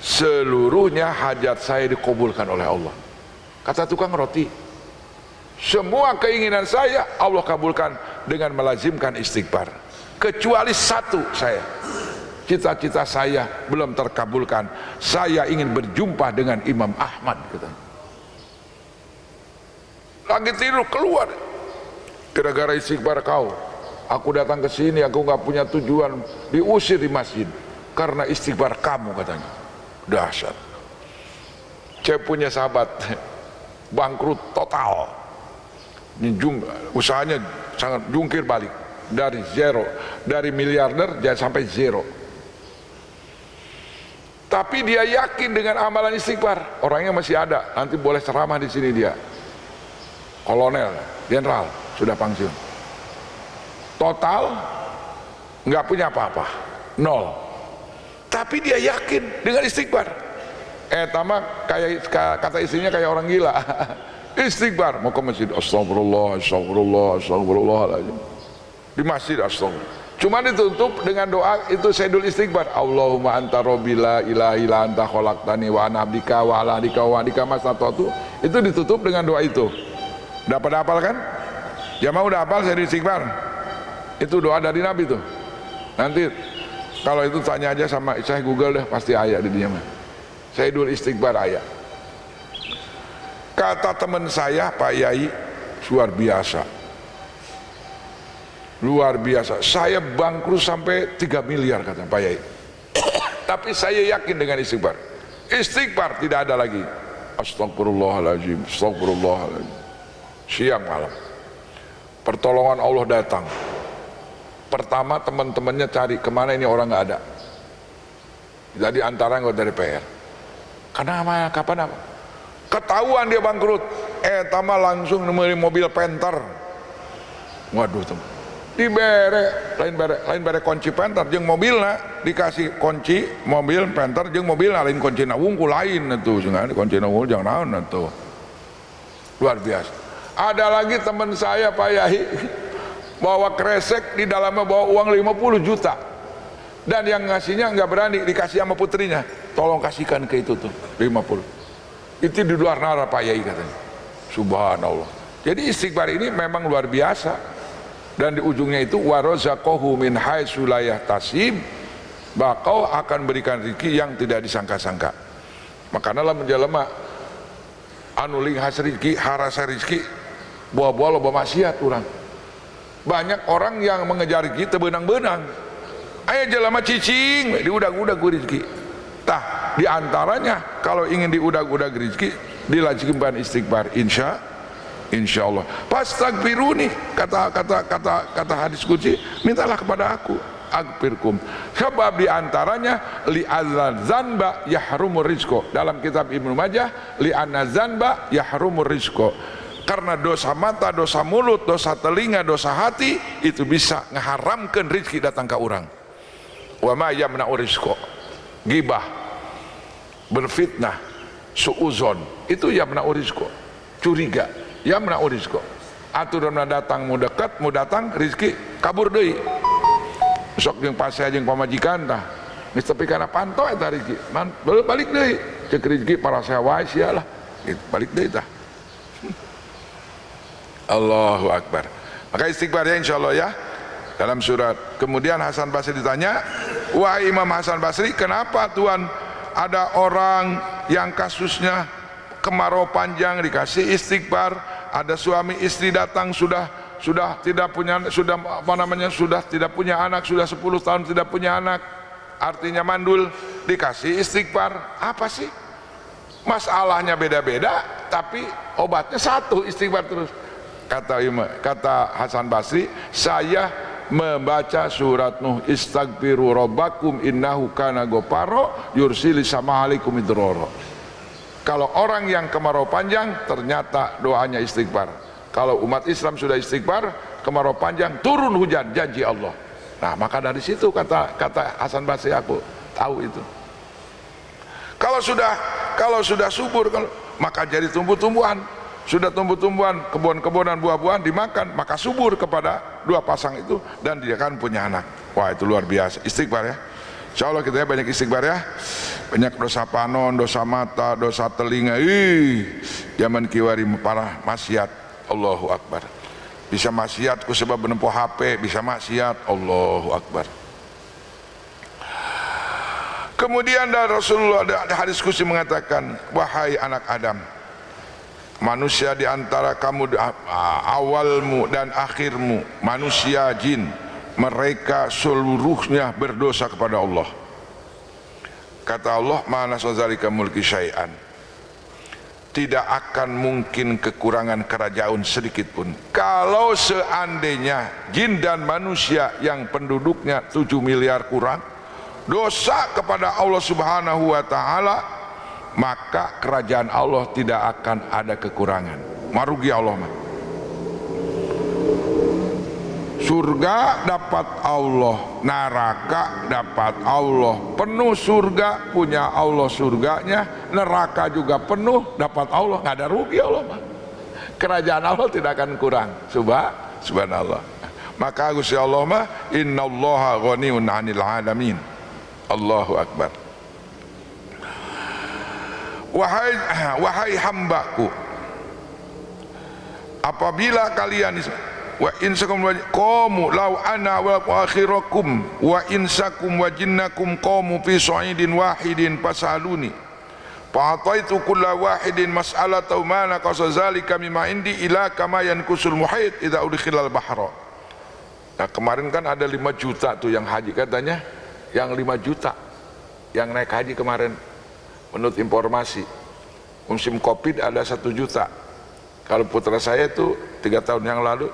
seluruhnya hajat saya dikabulkan oleh Allah. Kata tukang roti, semua keinginan saya Allah kabulkan dengan melazimkan istighfar, kecuali satu saya, cita-cita saya belum terkabulkan. Saya ingin berjumpa dengan Imam Ahmad, katanya. Lagi tidur keluar, gara-gara istighfar kau aku datang ke sini, aku nggak punya tujuan, diusir di masjid karena istighfar kamu, katanya. Dahsyat. Saya punya sahabat bangkrut total, usahanya sangat jungkir balik dari zero, dari miliarder jadi sampai zero. Tapi dia yakin dengan amalan istighfar, orangnya masih ada, nanti boleh ceramah di sini dia. Kolonel, jenderal, sudah pensiun. Total nggak punya apa-apa, 0. Tapi dia yakin dengan istighfar. Tama kayak kata istrinya kayak orang gila. Istighfar, mau ke masjid, astagfirullah, astagfirullah, astagfirullahaladzim. Di masjid astagfirullah. Cuma ditutup dengan doa itu sedul istighfar. Allahumma anta rabbi la ilaha illa anta khalaqtani wa ana abdika wa ala adika wa adika mastata'tu. Itu ditutup dengan doa itu. Udah pada hafal kan? Jamaah udah hafal sedul istighfar? Itu doa dari Nabi tuh. Nanti kalau itu tanya aja sama saya, Google deh, pasti ayat di dia mah. Sayyidul istighfar ayat. Kata teman saya Pak Yai, luar biasa, luar biasa. Saya bangkrut sampai 3 miliar kata Pak Yai. Tapi saya yakin dengan istighfar. Istighfar tidak ada lagi. Astagfirullahaladzim, astagfirullahaladzim. Siang malam pertolongan Allah datang. Pertama teman-temannya cari kemana ini orang nggak ada. Jadi antara anggota DPR. Kenapa? Kapan apa? Ketahuan dia bangkrut. Tama langsung nemuin mobil Panther. Waduh teman. Dibere, lain bere kunci Panther jeung mobilna dikasih kunci mobil Panther jeung mobilna lain kuncina wungkul lain atuh cenah kuncina wungkul jeung naon atuh. Luar biasa. Ada lagi teman saya Pak Yahi bawa kresek di dalamnya bawa uang 50 juta dan yang ngasihnya nggak berani dikasih sama putrinya, tolong kasihkan ke itu tuh 50 itu di luar nalar Pak Yahi katanya. Subhanallah. Jadi istighfar ini memang luar biasa. Dan di ujungnya itu warazaqahu min haitsu la yahtasib, bakau akan berikan rezeki yang tidak disangka-sangka. Makanya lah menjelema anu linghas rezeki harasa rezeki buah-buah loba maksiat urang. Banyak orang yang mengejar rezeki teu beunang-beunang. Aya jelema cicing diudag-udag ku rezeki. Tah di antaranya kalau ingin diudag-udag rezeki dilajengkeun istighfar Insya Allah. Pastagfiruni kata hadis qudsi, mintalah kepada aku agfirkum. Sebab diantaranya li'adzan zanba yahrumur rizqo. Dalam kitab Ibnu Majah li'anna zanba yahrumur rizqo. Karena dosa mata, dosa mulut, dosa telinga, dosa hati itu bisa ngeharamkan rizki datang ke orang. Wa ma yamna'u rizqo. Gibah, berfitnah, suuzon, itu yamna'u rizqo. Curiga yamna'u rizqo. Aturan datang mau dekat, mau datang rizki kabur deui. Sok jeung pasea jeung pamajikan tah. Geus tepi kana panto eta rizki. Balik deui. Ceuk rizki para wae sia lah. Balik deui tah. Allahu Akbar. Maka istighfar ya insyaallah ya. Dalam surat. Kemudian Hasan Basri ditanya, wahai Imam Hasan Basri, kenapa Tuhan ada orang yang kasusnya kemarau panjang dikasih istighfar, ada suami istri datang sudah tidak punya sudah tidak punya anak, sudah 10 tahun tidak punya anak, artinya mandul, dikasih istighfar. Apa sih masalahnya? Beda-beda tapi obatnya satu, istighfar terus. Kata Hasan Basri, saya membaca surat Nuh, istaghfiru rabbakum innahu kana ghafara yursilis sama'alaikum idrara. Kalau orang yang kemarau panjang ternyata doanya istighfar. Kalau umat Islam sudah istighfar, kemarau panjang turun hujan, janji Allah. Nah maka dari situ kata Hasan Basri, aku tahu itu. Kalau sudah subur, maka jadi tumbuh-tumbuhan. Sudah tumbuh-tumbuhan, kebun-kebunan, buah-buahan dimakan, maka subur kepada dua pasang itu dan dia akan punya anak. Wah itu luar biasa istighfar ya. Insya Allah kita banyak istighfar ya. Banyak dosa panon, dosa mata, dosa telinga. Zaman kiwari parah maksiat. Allahu Akbar. Bisa maksiat ku sebab menempuh HP, bisa maksiat. Allahu Akbar. Kemudian dari Rasulullah ada hadis qudsi mengatakan, wahai anak Adam, manusia di antara kamu awalmu dan akhirmu, manusia jin, mereka seluruhnya berdosa kepada Allah. Kata Allah, mana sazalika mulki syai'an, tidak akan mungkin kekurangan kerajaan sedikit pun. Kalau seandainya jin dan manusia yang penduduknya 7 miliar kurang dosa kepada Allah Subhanahu wa ta'ala, maka kerajaan Allah tidak akan ada kekurangan. Marugi Allah mah. Surga dapat Allah, neraka dapat Allah. Penuh surga, punya Allah surganya, neraka juga penuh, dapat Allah. Nggak ada rugi Allah mah. Kerajaan Allah tidak akan kurang. Subhanallah. Maka Gusti Allah mah, innallaha ghaniyun 'anil 'alamin. Allahu Akbar. Wahai hambaku, apabila kalian wa insakum wa qamu law ana wa akhirakum wa insakum wa jinnakum qamu fi sa'idin wahidin fasaluni fa'ataitu kulla wahidin mas'alata ma naqasa zalika mimma indi ila kama yankusul muhit idza udkhilal bahra. Nah kemarin kan ada 5 juta tuh yang haji katanya, yang 5 juta yang naik haji kemarin menurut informasi musim Covid ada 1 juta. Kalau putra saya itu 3 tahun yang lalu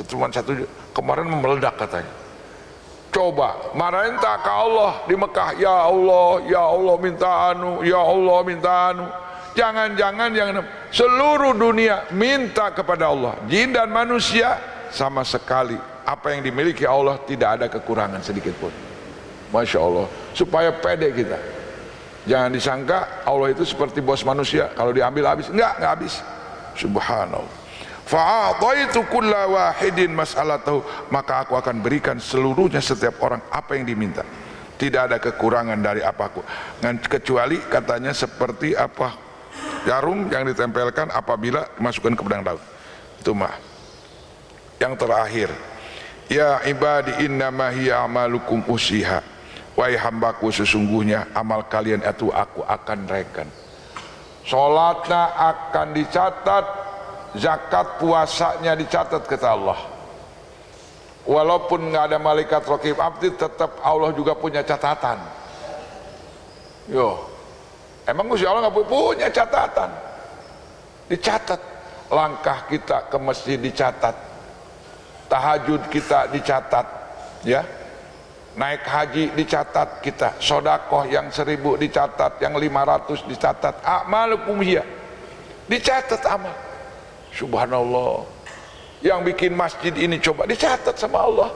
cuma 1 juta, kemarin meledak katanya. Coba marahin tak ke Allah di Mekah, ya Allah minta anu, ya Allah minta anu. Jangan-jangan yang seluruh dunia minta kepada Allah, jin dan manusia sama sekali apa yang dimiliki Allah tidak ada kekurangan sedikit pun. Masya Allah, supaya pede kita. Jangan disangka Allah itu seperti bos manusia, kalau diambil habis, enggak habis. Subhanallah. Fa'adaitu kulla wahidin mas'alatahu, maka aku akan berikan seluruhnya setiap orang apa yang diminta. Tidak ada kekurangan dari apapun, kecuali katanya seperti apa jarum yang ditempelkan apabila dimasukkan ke pedang daun. Itu mah. Yang terakhir, ya ibadi innama hiya amalukum usiha, wahai hambaku sesungguhnya amal kalian itu aku akan reken. Salatnya akan dicatat, zakat puasanya dicatat kata Allah. Walaupun nggak ada malaikat raqib atid, tetap Allah juga punya catatan. Yo, emang Gusti Allah nggak punya catatan? Dicatat. Langkah kita ke masjid dicatat, tahajud kita dicatat, ya. Naik haji dicatat kita, sodakoh yang 1000 dicatat, yang 500 dicatat, a'malukum hiya dicatat amal. Subhanallah. Yang bikin masjid ini coba dicatat sama Allah.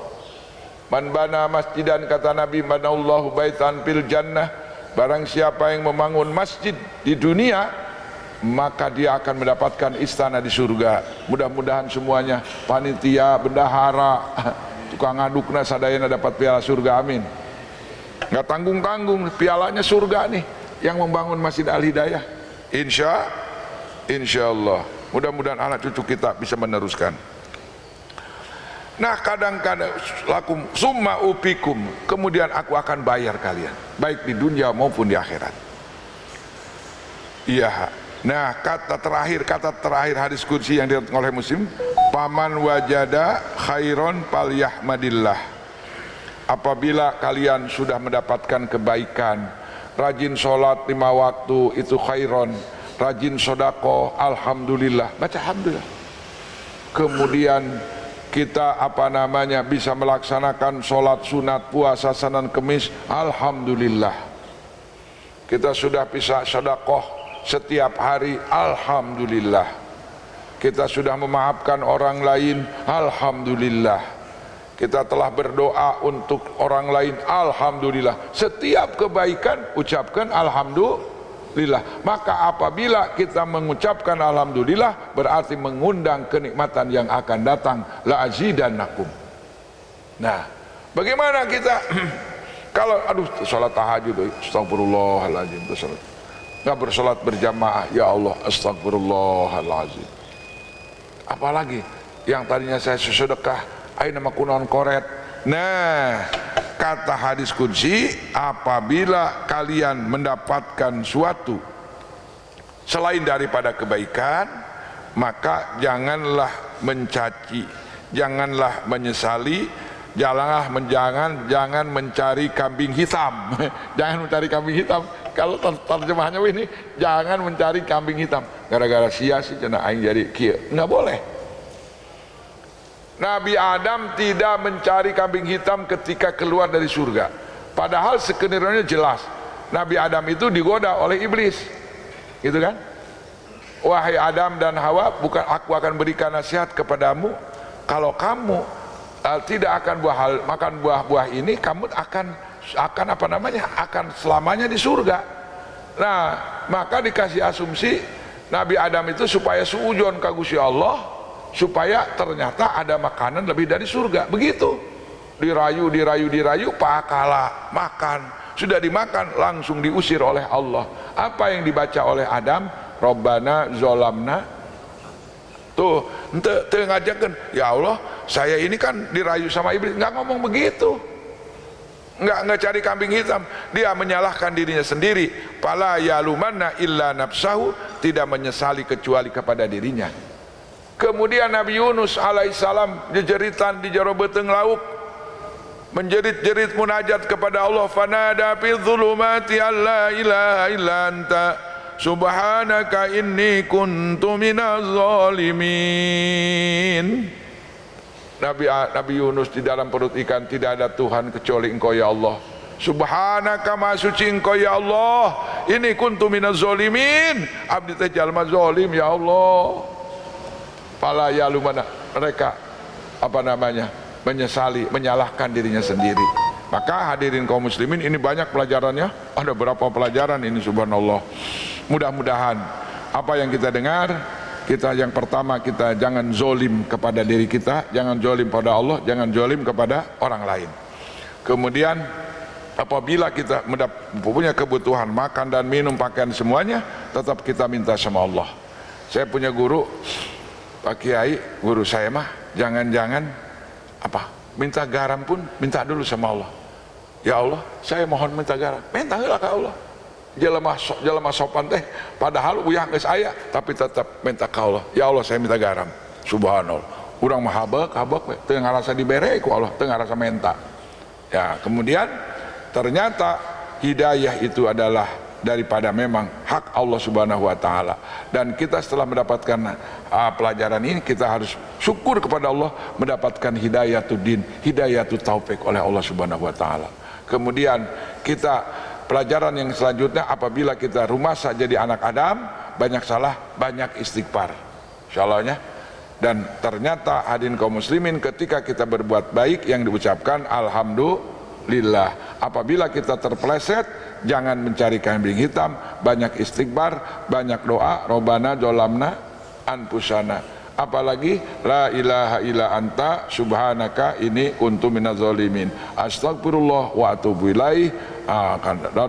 Man bana masjidan kata Nabi, banallahu baitan fil jannah. Barang siapa yang membangun masjid di dunia, maka dia akan mendapatkan istana di surga. Mudah-mudahan semuanya panitia, bendahara, tukang adukna sadayana dapat piala surga, amin. Nggak tanggung-tanggung, pialanya surga nih yang membangun Masjid Al-Hidayah. Insya Allah. Mudah-mudahan anak cucu kita bisa meneruskan. Nah, kadang-kadang lakum summa upikum, kemudian aku akan bayar kalian, baik di dunia maupun di akhirat. Iya. Nah, kata terakhir hadis qudsi yang diriwayatkan oleh Muslim, paman wajada khairon falyahmadillah. Apabila kalian sudah mendapatkan kebaikan, rajin sholat 5 waktu itu khairon, rajin sodako, alhamdulillah, baca alhamdulillah. Kemudian kita bisa melaksanakan sholat sunat, puasa Senin Kemis, alhamdulillah. Kita sudah bisa sodakoh setiap hari, alhamdulillah. Kita sudah memaafkan orang lain, alhamdulillah. Kita telah berdoa untuk orang lain, alhamdulillah. Setiap kebaikan ucapkan alhamdulillah. Maka apabila kita mengucapkan alhamdulillah, berarti mengundang kenikmatan yang akan datang, la azidannakum. Nah, bagaimana kita kalau salat tahajud, astagfirullahaladzim, nggak bersalat berjamaah, ya Allah, astagfirullahaladzim. Apalagi yang tadinya saya sedekah, aina makunon koret. Nah, kata hadis qudsi, apabila kalian mendapatkan suatu selain daripada kebaikan, maka janganlah mencaci, janganlah menyesali, jangan mencari kambing hitam. Jangan mencari kambing hitam. Kalau terjemahannya ini, jangan mencari kambing hitam. Gara-gara sia-sia cenah aing jadi kieu. Enggak boleh. Nabi Adam tidak mencari kambing hitam ketika keluar dari surga. Padahal skenario jelas. Nabi Adam itu digoda oleh iblis. Gitu kan? Wahai Adam dan Hawa, bukan aku akan berikan nasihat kepadamu, kalau kamu tidak akan makan buah-buah ini, kamu akan selamanya di surga. Nah, maka dikasih asumsi Nabi Adam itu supaya suujon ka Gusti Allah, supaya ternyata ada makanan lebih dari surga. Begitu dirayu pakala makan, sudah dimakan langsung diusir oleh Allah. Apa yang dibaca oleh Adam? Robbana zolamna. Tuh ente ngajakan, ya Allah, saya ini kan dirayu sama iblis. Nggak ngomong begitu, nggak cari kambing hitam. Dia menyalahkan dirinya sendiri. Fala yalumanna illa nafsahu, tidak menyesali kecuali kepada dirinya. Kemudian Nabi Yunus alaihissalam jejeritan di jero beuteung lauk, menjerit-jerit munajat kepada Allah, fanada fi dzulumati alla ilaha illa anta subhanaka inni kuntu minaz zalimin. Nabi Yunus di dalam perut ikan, tidak ada Tuhan kecuali Engkau ya Allah. Subhanaka maha suci Engkau ya Allah, ini kuntu minaz zalimin, abdi teh jalma zalim ya Allah. Pala ya lumana, mereka menyesali, menyalahkan dirinya sendiri. Maka hadirin kaum muslimin, ini banyak pelajarannya, ada berapa pelajaran ini subhanallah. Mudah-mudahan apa yang kita dengar, kita yang pertama, kita jangan zolim kepada diri kita, jangan zolim pada Allah, jangan zolim kepada orang lain. Kemudian apabila kita punya kebutuhan makan dan minum, pakaian, semuanya, tetap kita minta sama Allah. Saya punya guru, Pak Kiai, guru saya mah jangan-jangan minta garam pun minta dulu sama Allah. Ya Allah, saya mohon minta garam, minta heula ka Allah. Jelema sopan teh padahal uyah geus aya tapi tetap minta ka Allah. Ya Allah, saya minta garam. Subhanallah. Urang mah habek we, teu ngarasa dibere ku Allah, teu ngarasa minta. Ya, kemudian ternyata hidayah itu adalah daripada memang hak Allah Subhanahu wa taala, dan kita setelah mendapatkan pelajaran ini kita harus syukur kepada Allah mendapatkan hidayatul din, hidayatul taufik oleh Allah Subhanahu wa taala. Kemudian kita pelajaran yang selanjutnya, apabila kita rumasa jadi anak Adam, banyak salah, banyak istighfar, insyaallah. Dan ternyata hadirin kaum muslimin, ketika kita berbuat baik yang diucapkan alhamdulillah. Apabila kita terpeleset, jangan mencari kambing hitam, banyak istighfar, banyak doa, Robbana zolamna anfusana. Apalagi la ilaha illa anta subhanaka ini kuntu minaz zalimin, astagfirullah wa atubu ilaih.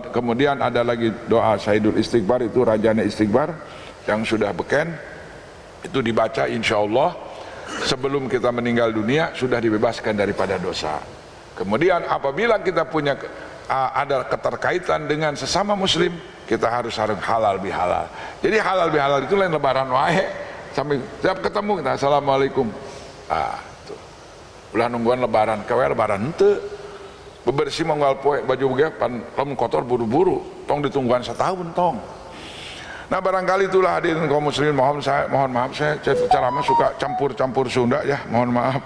Kemudian ada lagi doa Sayyidul Istighfar, itu rajanya istighfar yang sudah beken, itu dibaca insyaallah sebelum kita meninggal dunia sudah dibebaskan daripada dosa. Kemudian apabila kita punya ada keterkaitan dengan sesama muslim, kita harus halal bihalal. Jadi halal bihalal itu lain lebaran wae. Sampai setiap ketemu kita assalamualaikum. Tuh. Ulah nungguan lebaran, kawe lebaran henteu. Bebersih manggal poe baju ge pan kotor buru-buru, tong ditungguan setahun tong. Nah, barangkali itulah hadirin kaum muslimin, mohon maaf saya ceramah suka campur-campur Sunda ya, mohon maaf.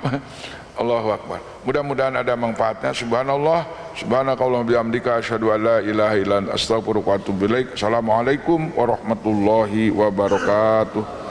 Allahu Akbar. Mudah-mudahan ada manfaatnya. Subhanallah, subhanakallahumma bihamdika asyhadu an la ilaha illa anta astaghfiruka wa atubu ilaik. Assalamualaikum warahmatullahi wabarakatuh.